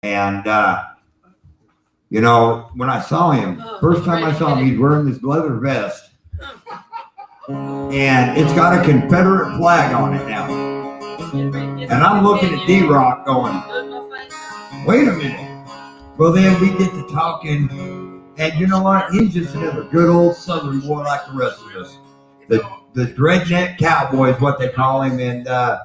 And when I saw him, first time I saw him, he's wearing this leather vest, and it's got a Confederate flag on it now. And I'm looking at D-Rock going, wait a minute. Well, then we get to talking, and you know what? He's just another good old Southern boy like the rest of us. The redneck cowboy is what they call him, and we're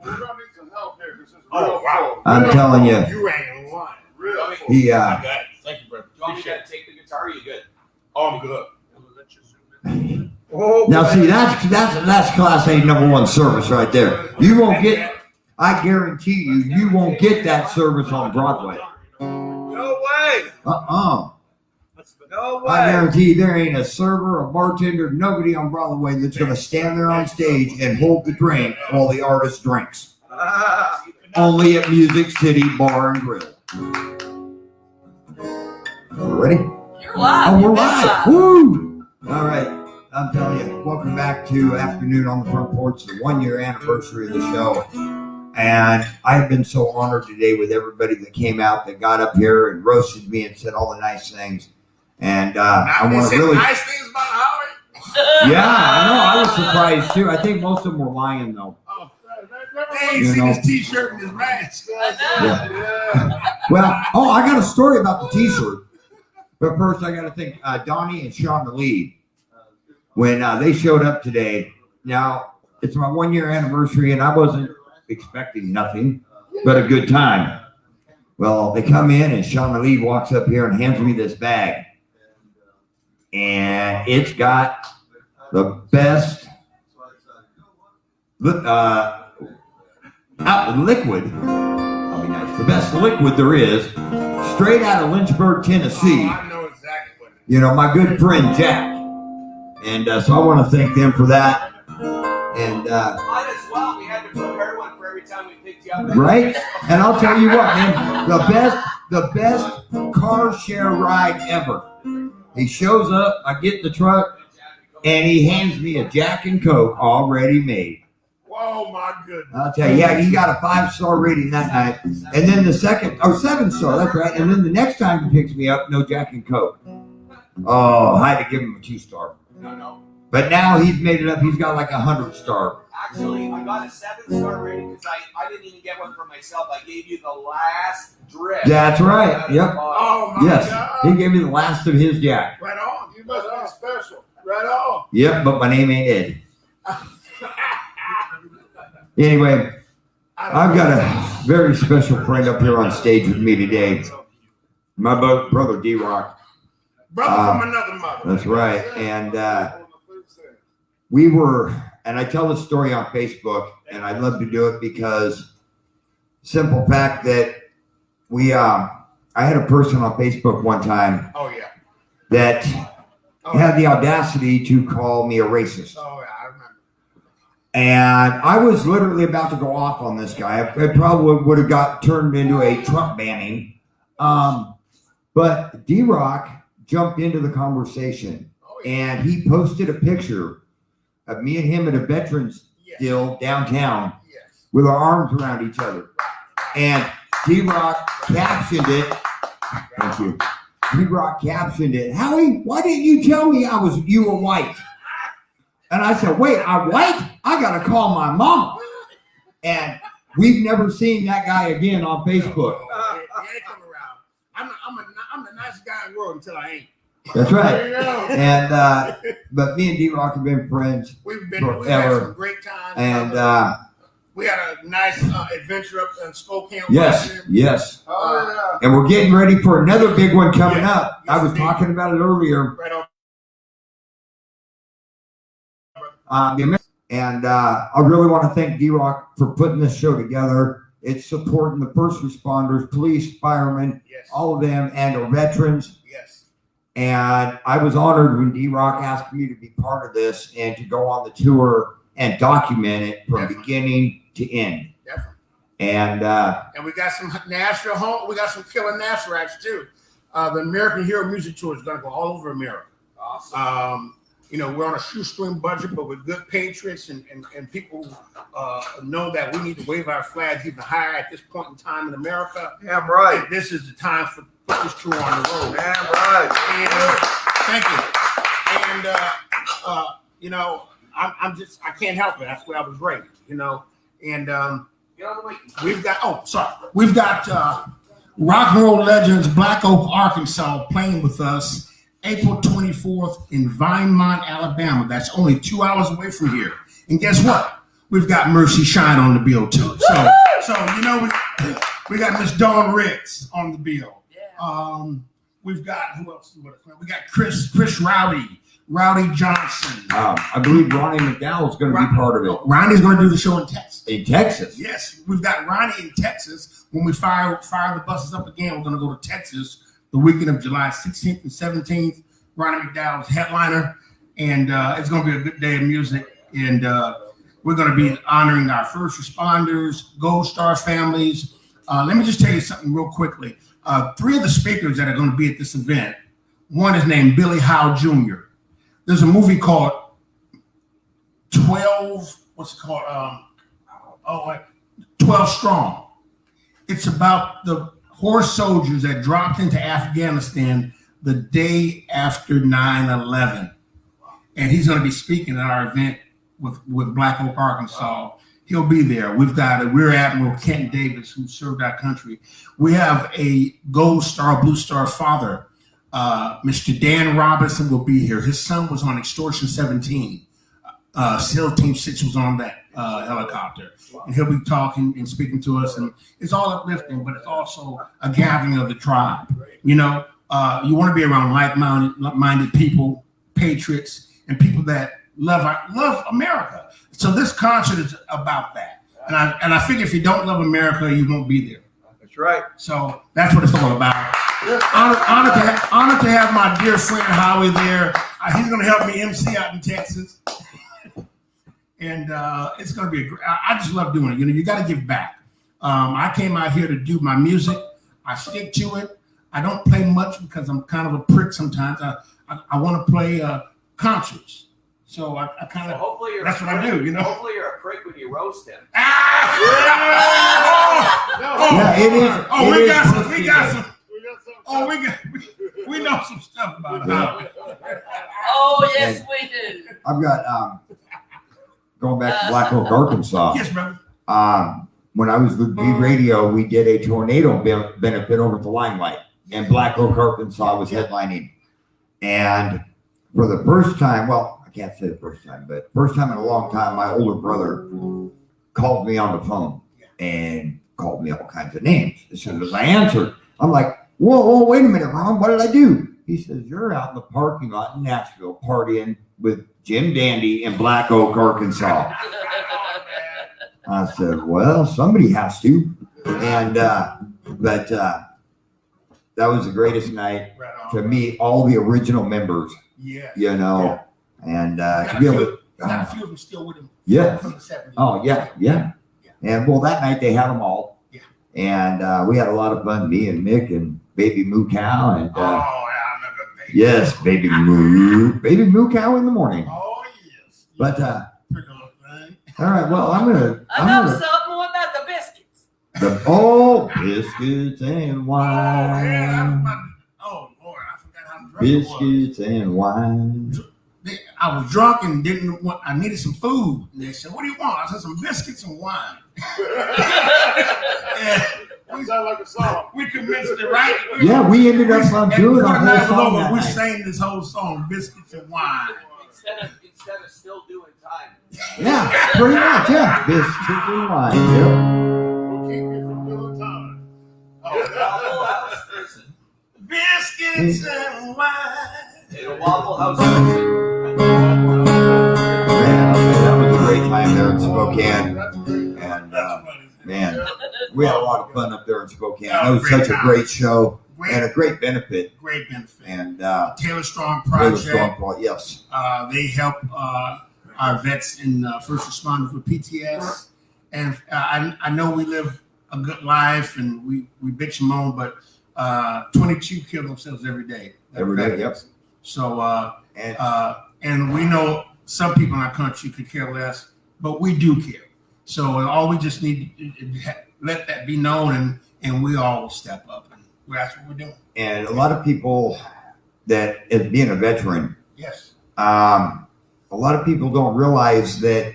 gonna need some help here. This is wow. I'm telling you. You ain't lying. Really? He, Thank you, bro. Do you want me to take the guitar? Or are you good? Oh, I'm good. Now see, that's Class A #1 service right there. You won't get, I guarantee you won't get that service on Broadway. No way. No way. I guarantee you there ain't a server, a bartender, nobody on Broadway that's going to stand there on stage and hold the drink while the artist drinks. Only at Music City Bar and Grill. We're ready? You're live. Oh, we're live. Woo! All right. I'm telling you, welcome back to Afternoon on the Front Porch, the 1-year anniversary of the show. And I've been so honored today with everybody that came out, that got up here and roasted me and said all the nice things. And I want to really nice things about Howie. Yeah, I know. I was surprised too. I think most of them were lying though. They ain't seen his T-shirt and his mask. Yeah. Well, I got a story about the T-shirt. But first, I got to thank Donnie and Sean Lee when they showed up today. Now, it's my 1-year anniversary, and I wasn't expecting nothing but a good time. Well, they come in, and Sean Lee walks up here and hands me this bag. And it's got the best liquid. I'll be nice. The best liquid there is, straight out of Lynchburg, Tennessee. I know exactly what it is. You know, my good friend Jack. And so I want to thank them for that. And Might as well. We had to prepare one for every time we picked you up. right? And I'll tell you what, man, the best car share ride ever. He shows up, I get in the truck, and he hands me a Jack and Coke already made. Oh my goodness. I'll tell you, yeah, he got a 5-star rating that night. And then the second, 7-star, that's right. And then the next time he picks me up, no Jack and Coke. Oh, I had to give him a 2-star. No. But now he's made it up. He's got like a 100-star. Actually, I got a 7-star rating because I didn't even get one for myself. I gave you the last drip. That's right. Yep. Oh my Yes. God. He gave me the last of his Jack. Right on. You must be special. Right on. Yep, but my name ain't Ed. Anyway, I've got a very special friend up here on stage with me today. My brother D-Rock. Brother from another mother. That's right. And we were, and I tell this story on Facebook, and I'd love to do it because simple fact that I had a person on Facebook one time that had the audacity to call me a racist. Oh yeah, I remember. And I was literally about to go off on this guy. It probably would have got turned into a Trump banning. But D-Rock jumped into the conversation, and he posted a picture of me and him at a veterans deal downtown with our arms around each other. And D-Rock captioned it. Thank you. D-Rock captioned it. Howie, why didn't you tell me you were white? And I said, wait, I'm white? I got to call my mom. And we've never seen that guy again on Facebook. He ain't coming around. I'm the nicest guy in the world until I ain't. That's right. And but me and D-Rock have been friends We've had forever. some great times. And we had a nice adventure up in Spokane. yes. Oh, And we're getting ready for another big one coming up. I was talking about it earlier. right on. And I really want to thank D-Rock for putting this show together. It's supporting the first responders, police, firemen, all of them, and our veterans. Yes. And I was honored when D-Rock asked me to be part of this and to go on the tour and document it from beginning to end. Definitely. And we got some Nashville home. We got some killer Nashville acts too. The American Hero Music Tour is going to go all over America. Awesome. we're on a shoestring budget, but we're good patriots, and people know that we need to wave our flags even higher at this point in time in America. Yeah, right. And this is the time for put this crew on the road. Yeah, right. And thank you. And I can't help it. That's where I was raised. And we've got rock and roll legends Black Oak, Arkansas playing with us April 24th in Vinemont, Alabama. That's only 2 hours away from here. And guess what? We've got Mercy Shine on the bill too. So we got Miss Dawn Ritz on the bill. Yeah. We've got who else? We got Chris Rowdy Johnson. I believe Ronnie McDowell is going to be part of it. Ronnie's going to do the show in Texas. In Texas? Yes, we've got Ronnie in Texas. When we fire the buses up again, we're going to go to Texas the weekend of July 16th and 17th. Ronnie McDowell's headliner, and it's going to be a good day of music. And we're going to be honoring our first responders, Gold Star families. Let me just tell you something real quickly. 3 of the speakers that are going to be at this event, one is named Billy Howe Jr. There's a movie called 12 Strong. It's about the horse soldiers that dropped into Afghanistan the day after 9/11. And he's going to be speaking at our event with Black Oak, Arkansas. He'll be there. We've got a Rear Admiral Kent Davis who served our country. We have a Gold Star, Blue Star father. Mr. Dan Robinson will be here. His son was on Extortion 17. SEAL Team 6 was on that helicopter. And he'll be talking and speaking to us. And it's all uplifting, but it's also a gathering of the tribe. You want to be around like-minded people, patriots, and people that love America. So this concert is about that. And I figure if you don't love America, you won't be there. That's right. So that's what it's all about. Honored to have my dear friend Howie there. He's going to help me MC out in Texas. And it's going to be I just love doing it. You got to give back. I came out here to do my music. I stick to it. I don't play much because I'm kind of a prick sometimes. I want to play concerts. So I kind of, that's what I do, Hopefully you're a prick when you roast him. We know some stuff about Howie. Oh, yes, we do. I've got, going back to Black Oak, Arkansas. Yes, brother. When I was with V Radio, we did a tornado benefit over at the Limelight, and Black Oak, Arkansas was headlining. And for the first time, well, I can't say the first time, but first time in a long time, my older brother called me on the phone and called me all kinds of names. As soon as I answered, I'm like, whoa, wait a minute, Ron, what did I do? He says, you're out in the parking lot in Nashville partying with Jim Dandy in Black Oak, Arkansas. I said, well, somebody has to. And, but that was the greatest night to meet all the original members, and to be able to. Got a few of them still with him. Yeah. From the 70s. Oh, yeah. And well, that night they had them all. Yeah. And we had a lot of fun, me and Mick and Baby Moo Cow. And I remember Baby. yes, Baby Moo Cow in the morning. Oh, yes. But, Pretty little thing. all right, well, I'm gonna something more about the biscuits. Biscuits and wine. Oh, Lord, I forgot how drunk I was. Biscuits and wine. I was drunk and I needed some food. And they said, what do you want? I said, some biscuits and wine. That sounds like a song. We commenced it, right? Yeah, we ended up doing a before the whole night was song over, that we night. sang this whole song, Biscuits and Wine. Instead of still doing time. Yeah, pretty much, yeah. Biscuits and wine, We'll keep you from doing time. Biscuits and wine. In a Waffle House. Man, that was a great time there in Spokane. And, man, we had a lot of fun up there in Spokane. It was such a great show and a great benefit. Great benefit. And Taylor Strong Taylor Project. Strong, yes. They help our vets and first responders with PTS. And I know we live a good life and we bitch and moan, but 22 kill themselves every day. Every day, yep. So And we know some people in our country could care less, but we do care. So all we just need to let that be known, and we all will step up, and that's what we're doing. And a lot of people that, as being a veteran, Yes. a lot of people don't realize that,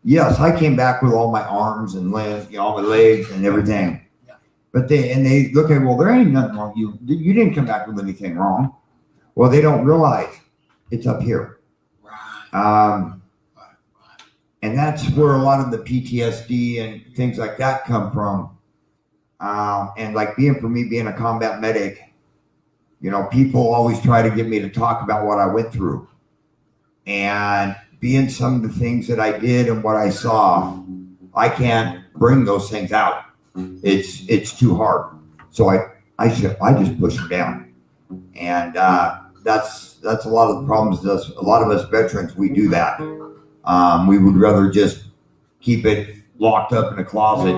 yes, I came back with all my arms and limbs, all my legs and everything. Yeah. But they look at, well, there ain't nothing wrong. You didn't come back with anything wrong. Well, they don't realize it's up here. Right. And that's where a lot of the PTSD and things like that come from. And like for me being a combat medic, people always try to get me to talk about what I went through. And being some of the things that I did and what I saw, I can't bring those things out. It's too hard. So I just push them down. And that's a lot of the problems. A lot of us veterans, we do that. We would rather just keep it locked up in a closet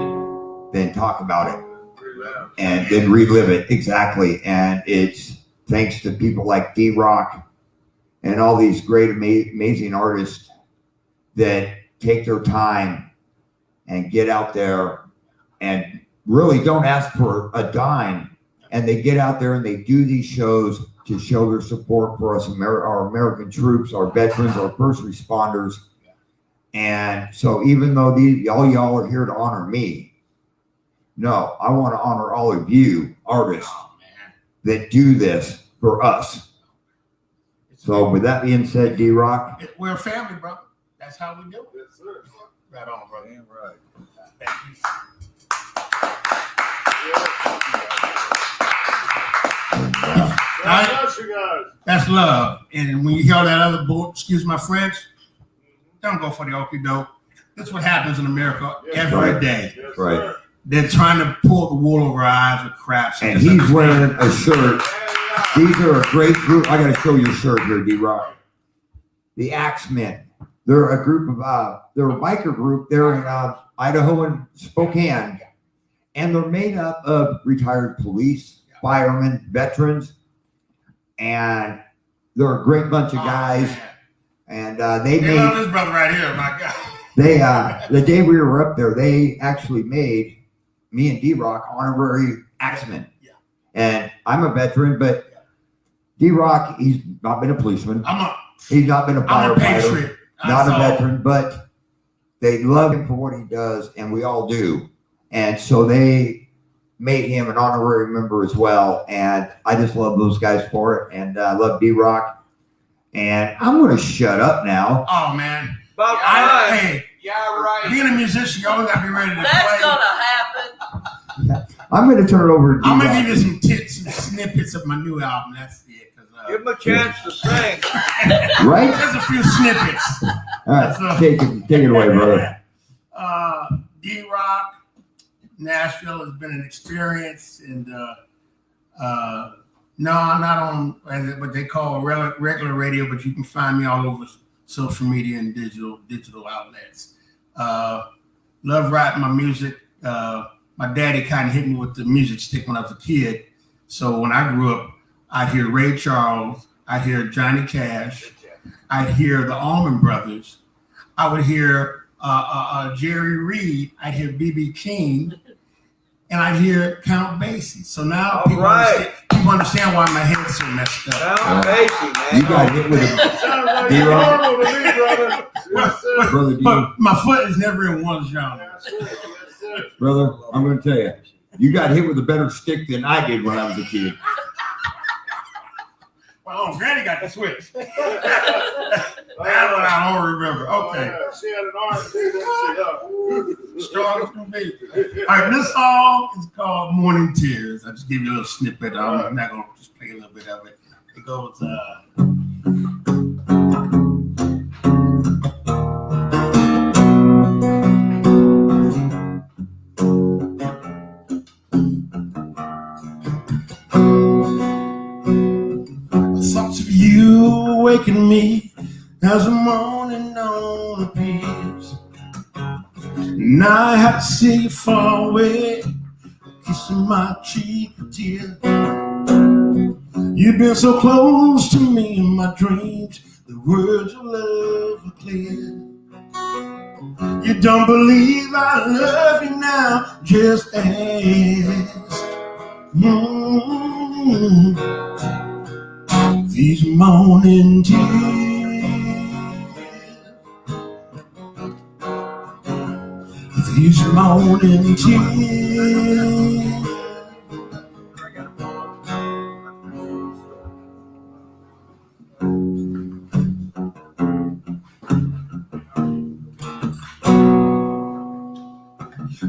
than talk about it and then relive it. Exactly. And it's thanks to people like D-Rock and all these great, amazing artists that take their time and get out there and really don't ask for a dime. And they get out there and they do these shows to show their support for us, our American troops, our veterans, our first responders. And so even though all y'all are here to honor me, no, I want to honor all of you artists that do this for us. So with that being said, D-Rock. We're a family, bro. That's how we do it. Yes, sir. Right on, brother. Damn right. Thank you. God bless you guys. That's love. And when you hear that other boy, excuse my French, don't go for the okie doke. That's what happens in America every day. Yes, Right. sir. They're trying to pull the wool over our eyes with crap. So And just he's understand. wearing a shirt. These are a great group. I got to show you a shirt here, D-Rock. The Axemen. They're a group of, they're a biker group. They're in Idaho and Spokane. And they're made up of retired police, firemen, veterans. And they're a great bunch of guys. Man. And They love this brother right here, my God. the day we were up there, they actually made me and D-Rock honorary Axemen. Yeah. And I'm a veteran, but D-Rock, he's not been a policeman. He's not been a I'm a firefighter, patriot. not That's a all. veteran, but they love him for what he does, and we all do. And so they made him an honorary member as well. And I just love those guys for it. And I love D-Rock. And I'm going to shut up now. Oh, man. About right. Hey, Yeah, right. being a musician, you always got to be ready to That's play. gonna happen. I'm going to turn it over to I'm D-Rock. going to give you some snippets of my new album. That's it. Give him a chance to sing. Right? There's a few snippets. All right, take it away, brother. D-Rock, Nashville has been an experience, and no, I'm not on what they call regular radio, but you can find me all over social media and digital outlets. Love writing my music. My daddy kind of hit me with the music stick when I was a kid. So when I grew up, I'd hear Ray Charles, I'd hear Johnny Cash, I'd hear the Allman Brothers, I would hear Jerry Reed, I'd hear B.B. King, and I'd hear Count Basie. So now people understand why my head's so messed up. Count Basie, man. You got hit with a Sounds like D-Rock. normal to me, brother. Yes, sir. brother. But my foot is never in one genre. Yes, sir. Yes, sir. Brother, I'm going to tell you, you got hit with a better stick than I did when I was a kid. Well, Granny got the switch. Oh, That one I don't remember. Okay. yeah. She had an arm too, didn't she? Strong as can be. All right, this song is called Morning Tears. I just give you a little snippet. I'm not going to just play a little bit of it. It goes, thoughts of you waking me as the morning dawn appears. Now I have to see you far away, kissing my cheek with tears. You've been so close to me in my dreams, The words of love are clear. You don't believe I love you now, just ask. These morning tears, these morning tears.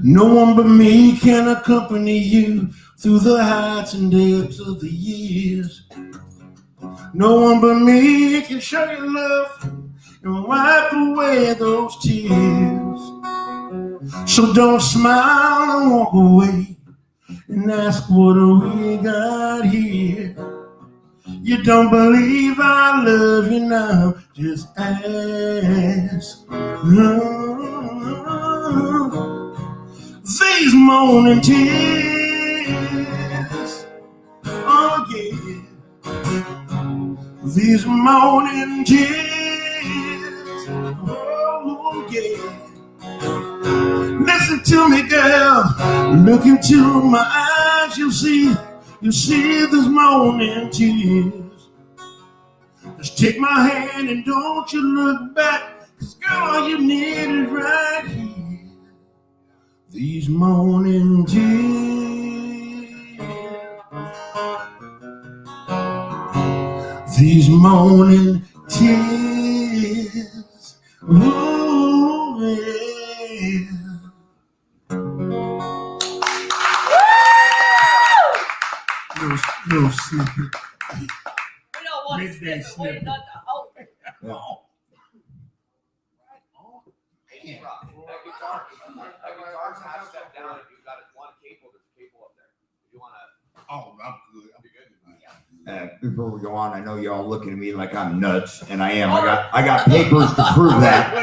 No one but me can accompany you through the heights and depths of the years. No one but me can show you love and wipe away those tears. So don't smile and walk away and ask what we got here. You don't believe I love you now, just ask. These morning tears, oh yeah. These morning tears, oh yeah. Listen to me, girl. Look into my eyes, you'll see these morning tears. Just take my hand and don't you look back, 'cause girl, all you need is right here. These morning tears, these morning tears, ooh yeah. Little snippet. We don't want to Midday skip it. We got the whole. Hey, Rob, that guitar's half step down. If you've got one cable, there's a cable up there. If you want to. Oh, I'm good. You're good. Before we go on, I know y'all looking at me like I'm nuts, and I am. I got papers to prove that.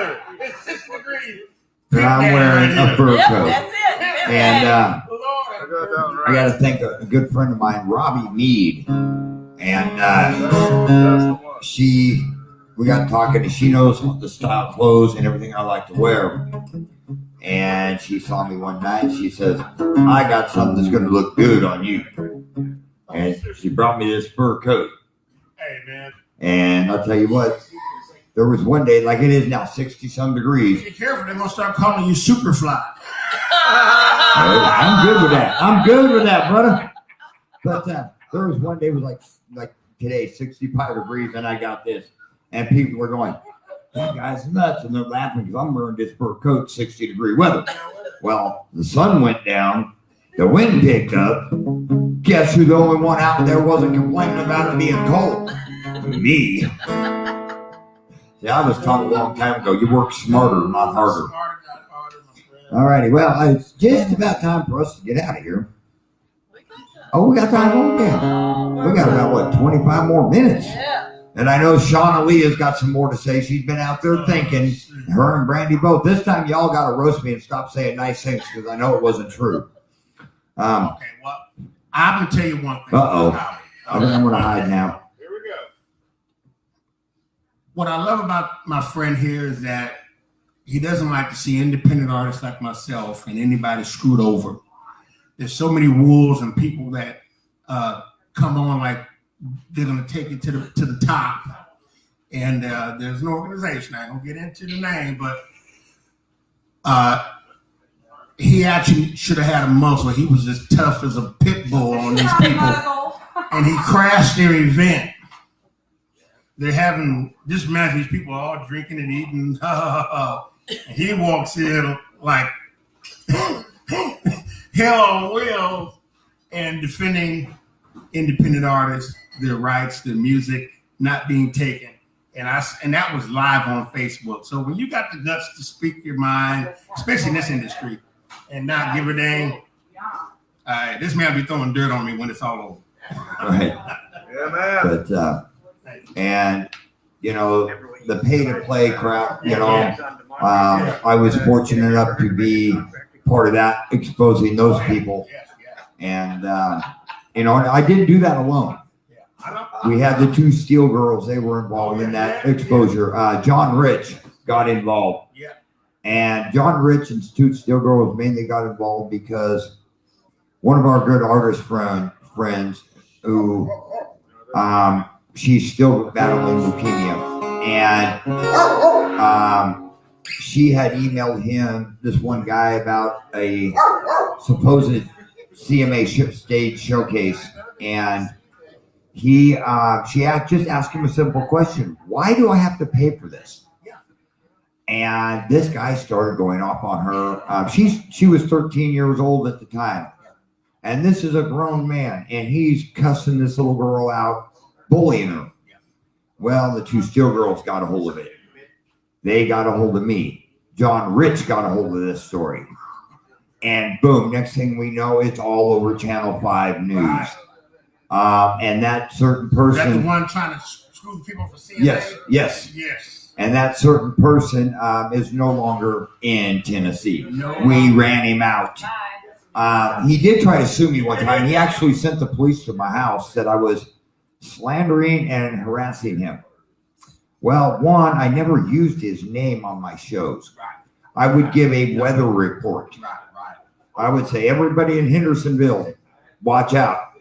It's 6 degrees. That I'm wearing a fur Yep, coat. that's it. And Lord, I got to thank a good friend of mine, Robbie Mead, and that's the one. we got talking, and she knows the style of clothes and everything I like to wear. And she saw me one night. She says, "I got something that's going to look good on you." And she brought me this fur coat. Hey, man. And I'll tell you what, there was one day, like it is now, 60-some degrees. Be careful, they're gonna start calling you Superfly. I'm good with that. I'm good with that, brother. But there was one day, it was like today, 65 degrees, and I got this. And people were going, "That guy's nuts." And they're laughing because I'm wearing this fur coat, 60-degree weather. Well, the sun went down, the wind picked up. Guess who the only one out there wasn't complaining about it being cold? Me. See, I was taught a long time ago, you work smarter, not harder. Smarter, not harder, my friend. All righty, well, it's just about time for us to get out of here. Oh, we got time? Oh, yeah. We got about, 25 more minutes. Yeah. And I know Shauna Lee has got some more to say. She's been out there thinking, her and Brandy both. This time, y'all got to roast me and stop saying nice things because I know it wasn't true. Okay, well, I'm gonna tell you one thing. Uh-oh. Howie. I think I'm going to hide now. Here we go. What I love about my friend here is that he doesn't like to see independent artists like myself and anybody screwed over. There's so many wolves and people that come on like they're going to take it to the top. And there's an organization, I ain't going to get into the name, but he actually should have had a muzzle. He was as tough as a pit bull on these people. And he crashed their event. They're having, just imagine these people all drinking and eating. And he walks in like hell on wheels and defending independent artists, their rights, their music not being taken. And that was live on Facebook. So when you got the guts to speak your mind, especially in this industry, and not give a dang, this man be throwing dirt on me when it's all over. Right. Yeah, man. But, and, you know, the pay-to-play crowd, you know, I was fortunate enough to be part of that, exposing those people. And, you know, I didn't do that alone. We had the two Steel Girls. They were involved in that exposure. John Rich got involved. Yeah. And John Rich and two Steel Girls mainly got involved because one of our good artist friends who she's still battling leukemia, and she had emailed him, this one guy, about a supposed CMA stage showcase, and she just asked him a simple question: why do I have to pay for this? And this guy started going off on her. She was 13 years old at the time, and this is a grown man, and he's cussing this little girl out, bullying her. Well, the two Steel Girls got a hold of it. They got a hold of me. John Rich got a hold of this story, and boom! Next thing we know, it's all over Channel 5 News. And that certain person. That's the one trying to screw people for CMA? Yes. And that certain person is no longer in Tennessee. No. We ran him out. He did try to sue me one time. He actually sent the police to my house, said I was slandering and harassing him. Well, one, I never used his name on my shows. I would give a weather report. I would say, everybody in Hendersonville, watch out.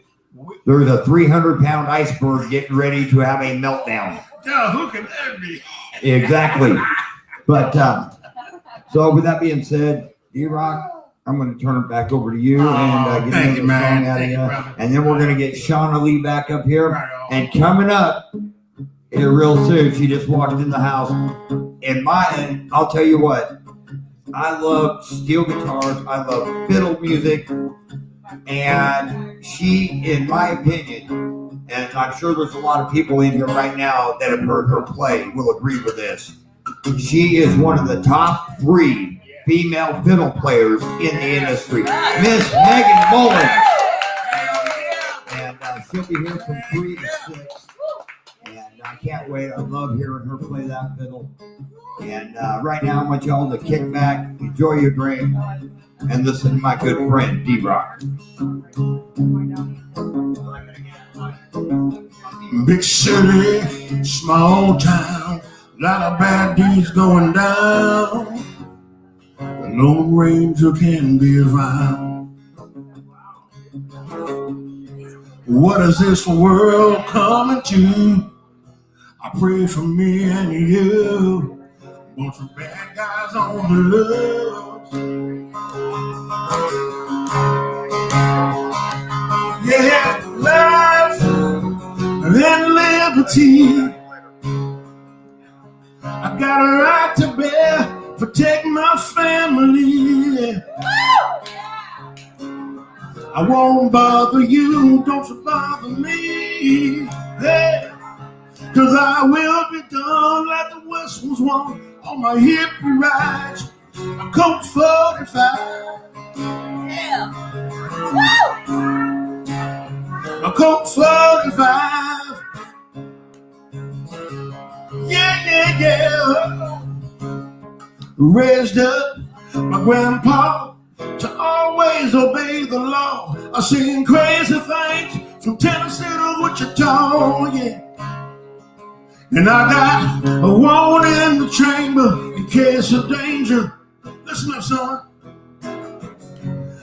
There's a 300-pound iceberg getting ready to have a meltdown. Yeah, who can that be? Exactly. But so with that being said, D-Rock, I'm going to turn it back over to you and get thank you, another man. song out of Thank you. you, brother. And then we're going to get Shauna Lee back up here. Right on. And coming up here real soon, she just walked in the house. And I'll tell you what, I love steel guitars. I love fiddle music. And she, in my opinion, and I'm sure there's a lot of people in here right now that have heard her play will agree with this. She is one of the top 3 female fiddle players in the industry. Miss Megan Mullins. And she'll be here from 3 to 6. And I can't wait. I love hearing her play that fiddle. And right now I want y'all to kick back, enjoy your drink, and listen to my good friend, D-Rock. Big city, small town, lot of bad deeds going down. The Lone Ranger can be found. What is this world coming to? I pray for me and you. Bunch of bad guys on the loose. Yeah, life and liberty. I got a right to bear, protect my family. I won't bother you, don't you bother me. Hey, 'cause I will be done like the West was won on my hippie rides. A Colt 45. Yeah. A Colt 45. Yeah. Raised up my grandpa to always obey the law. I've seen crazy things from Tennessee to Wichita, yeah. And I got a warrant in the chamber in case of danger. Listen up, son.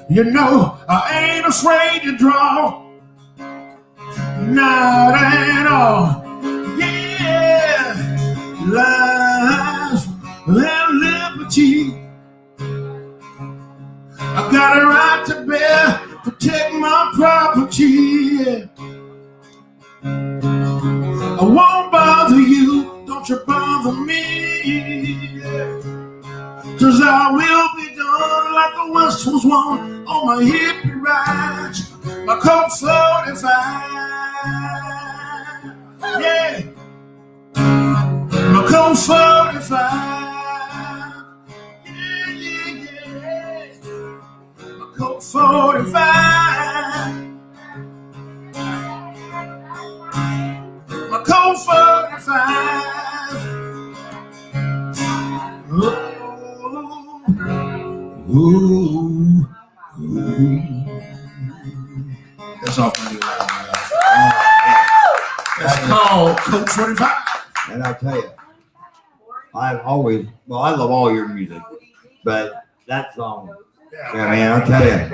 You know I ain't afraid to draw. Not at all. Yeah. Life and liberty. I got a right to bear, protect my property. Yeah. I won't bother you, don't you bother me. Yeah. 'Cause I will be done like the West was won on my hippie rides. My Colt 45. Yeah. My Colt 45. Yeah. My Colt 45. My Colt 45. Ooh. That's off my new album. It's called Coke 45. And I tell you, I love all your music, but that song, yeah, man, I'll tell you,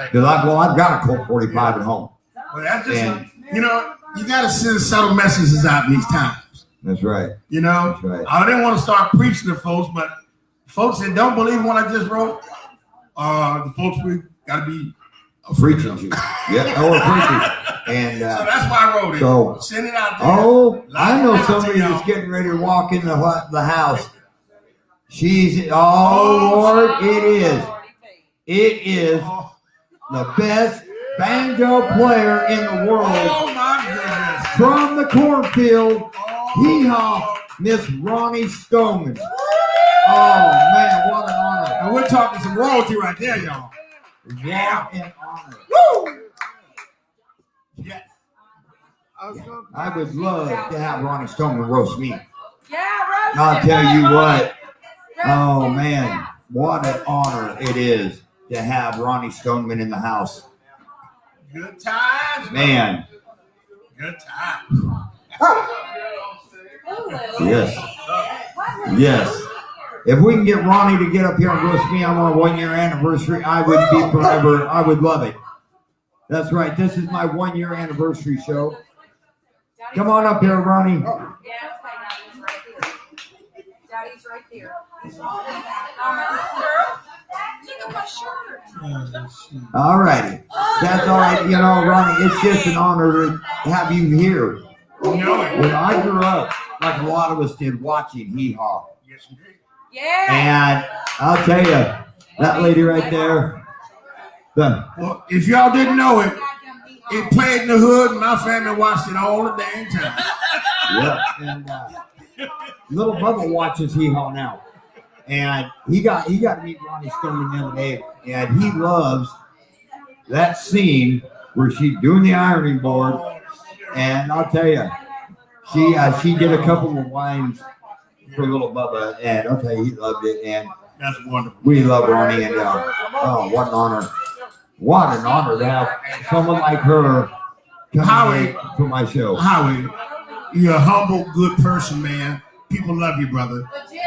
because I've got a Colt 45 at home. Well, that's just, And you got to send subtle messages out in these times. that's right. That's right. I didn't want to start preaching to folks, but folks that don't believe what I just wrote, the folks we got to be Preaching to you. Yeah, or preaching. And so that's why I wrote it. So, send it out there. oh, I know somebody y'all. that's getting ready to walk in the house. Lord, it is. It is Oh, the best banjo player in the world. oh my goodness. From the cornfield, Oh, hee-haw, Miss Ronnie Stoneman. Oh, man, what an honor. and we're talking some royalty right there, y'all. What an honor. Woo! Yes. I would love to have Ronnie Stoneman roast me. Yeah, roast I'll it, tell you Ronnie. what. Roast Oh, it. man, what an honor it is to have Ronnie Stoneman in the house. Good times. Man, Good times. yes, yes. If we can get Ronnie to get up here and roast me on our 1-year anniversary, I would be forever. I would love it. That's right. This is my 1-year anniversary show. Come on up here, Ronnie. Yes, Daddy's right there. Look at my shirt. All righty. That's all right. You know, Ronnie, it's just an honor to have you here. You know it. When I grew up, like a lot of us did, watching Hee Haw. Yes, you did. Yeah. And I'll tell you, that lady right there, Well, if y'all didn't know it, it played in the hood, and my family watched it all the dang time. yeah. And little Bubba watches Hee Haw now. And he got to meet Ronnie Stoneman the other day, and he loves that scene where she's doing the ironing board. And I'll tell you, she did a couple of lines for little Bubba, and I'll tell you, he loved it. And That's wonderful. we love Ronnie, and oh, what an honor! What an honor to have someone like her Howie. come to my show. Howie, you're a humble, good person, man. People love you, brother. Legit.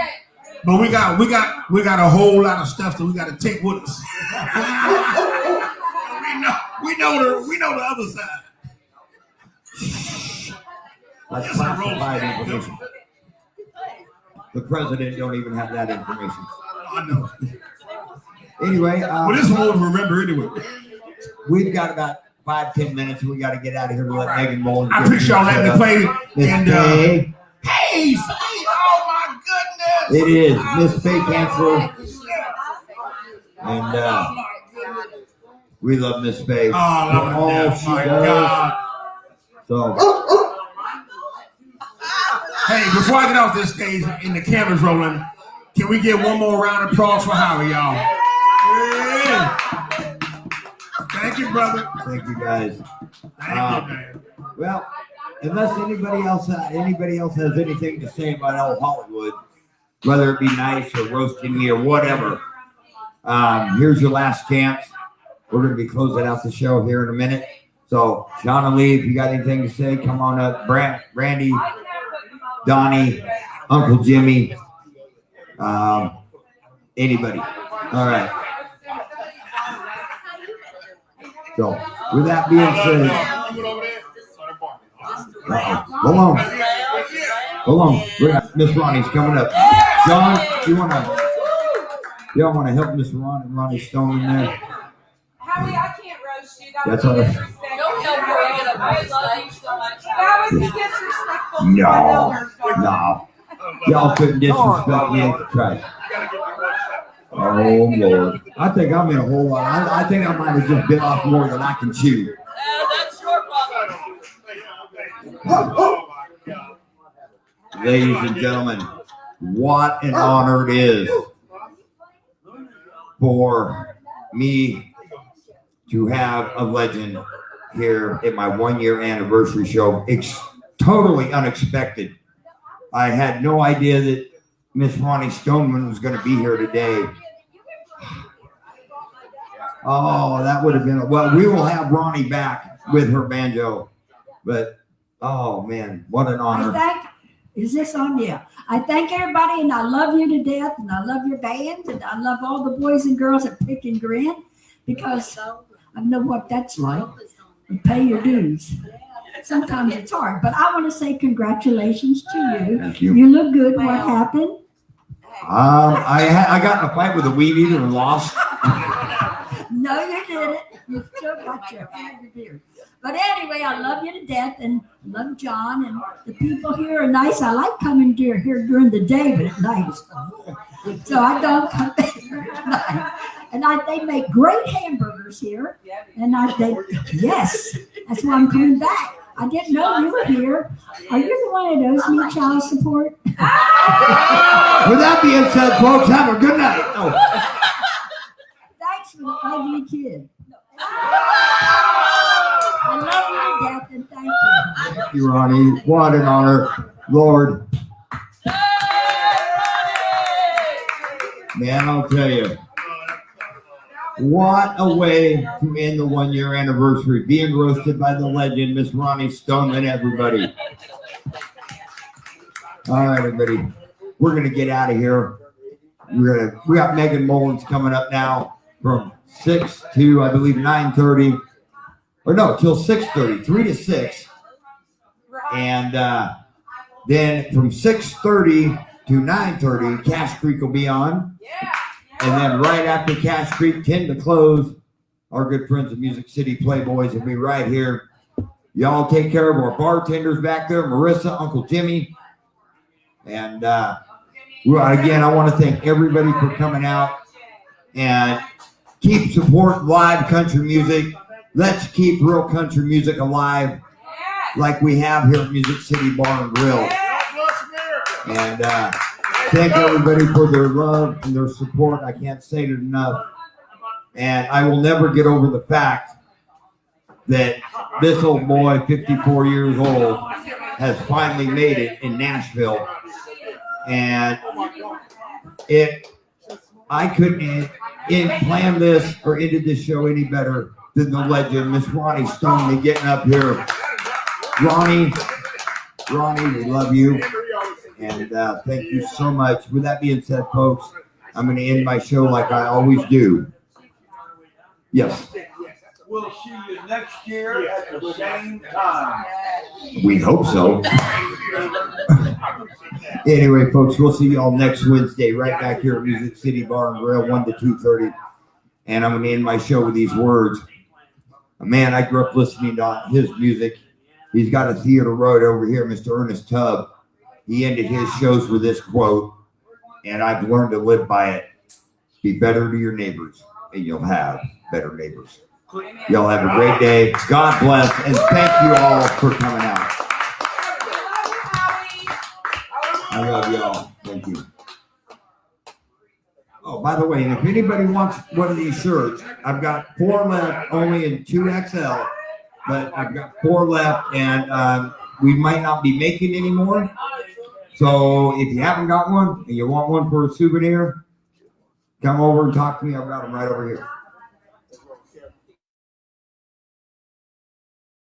But we got a whole lot of stuff that we got to take with us. we know the other side. That's Just a roast, classified man. information. The president don't even have that information. I know. Anyway, Well, this one we'll remember anyway. we've got about 5-10 minutes, and we got to get out of here to let Megan Mullins. I appreciate y'all letting me play. Miss And Faye. hey, Faye! Oh my goodness! It is Miss Faye Chancellor, and Oh my goodness! we love Miss Faye. Oh, I love For all it. she My does. God! So, Hey, before I get off this stage and the camera's rolling, can we get one more round of applause for Howie, y'all? Yeah. Thank you, brother. thank you guys. Thank you, man. Well, unless anybody else has anything to say about old Hollywood, whether it be nice or roasting me or whatever, here's your last chance. We're going to be closing out the show here in a minute. So, Shauna Lee, if you got anything to say, come on up. Randy, Donnie, Uncle Jimmy, anybody. All right. So, with that being said, hold on. Miss Ronnie's coming up. John, y'all want to help Miss Ronnie Stone in there? Howie, I can't roast you. That That's was all right. disrespectful. Don't help her. I love you so much. That was disrespectful. No. Y'all couldn't disrespect me if you tried. Oh, Lord. I think I'm in a whole lot. I think I might have just bit off more than I can chew. That's your problem. Ladies and gentlemen, what an honor it is for me to have a legend here at my 1-year anniversary show. It's totally unexpected. I had no idea that Miss Ronnie Stoneman was going to be here today. Oh, that would have been well. We will have Ronnie back with her banjo, but Oh man, what an I honor. thank, is this on? Yeah. I thank everybody and I love you to death and I love your band and I love all the boys and girls at Pick and Grin because I know what that's like. You pay your dues. Sometimes it's hard, but I want to say congratulations to you. Thank you. You look good. What happened? I got in a fight with a weed eater and lost. No, you didn't. You still got your beard. But anyway, I love you to death and love John and the people here are nice. I like coming here during the day, but at night it's so I don't come here at night. And they make great hamburgers here. And yes, that's why I'm coming back. I didn't know you were here. Are you the one that owes me child support? With that being said, folks, have a good night. Oh. Thanks for the ugly kid. I love you to death and thank you. Thank you, Ronnie. What an honor. Lord. Man, I'll tell you. What a way to end the 1 year anniversary. Being roasted by the legend, Miss Ronnie Stoneman, everybody. All right, everybody. We're going to get out of here. We got Megan Mullins coming up now from 6 to, I believe, 9:30. Or no, till 6:30, 3 to 6. And then from 6:30 to 9:30, Cash Creek will be on. And then right after Cash Creek, 10 to close, our good friends of Music City Playboys will be right here. Y'all take care of our bartenders back there, Marissa, Uncle Jimmy. And again, I want to thank everybody for coming out and keep supporting live country music. Let's keep real country music alive like we have here at Music City Bar and Grill. And thank everybody for their love and their support. I can't say it enough. And I will never get over the fact that this old boy, 54 years old, has finally made it in Nashville. And I couldn't plan this or ended this show any better than the legend, Miss Ronnie Stoneman, getting up here. Ronnie, we love you. And thank you so much. With that being said, folks, I'm going to end my show like I always do. Yes. We'll see you next year at the same time. We hope so. Anyway, folks, we'll see you all next Wednesday right back here at Music City Bar and Grill, 1 to 2:30. And I'm going to end my show with these words. A man, I grew up listening to his music. He's got a theater road over here, Mr. Ernest Tubb. He ended his shows with this quote, and I've learned to live by it. Be better to your neighbors, and you'll have better neighbors. Y'all have a great day. God bless, and thank you all for coming out. I love y'all. Thank you. Oh, by the way, and if anybody wants one of these shirts, I've got 4 left, only in 2XL, but I've got 4 left, and we might not be making any more. So if you haven't got one and you want one for a souvenir, come over and talk to me. I've got them right over here.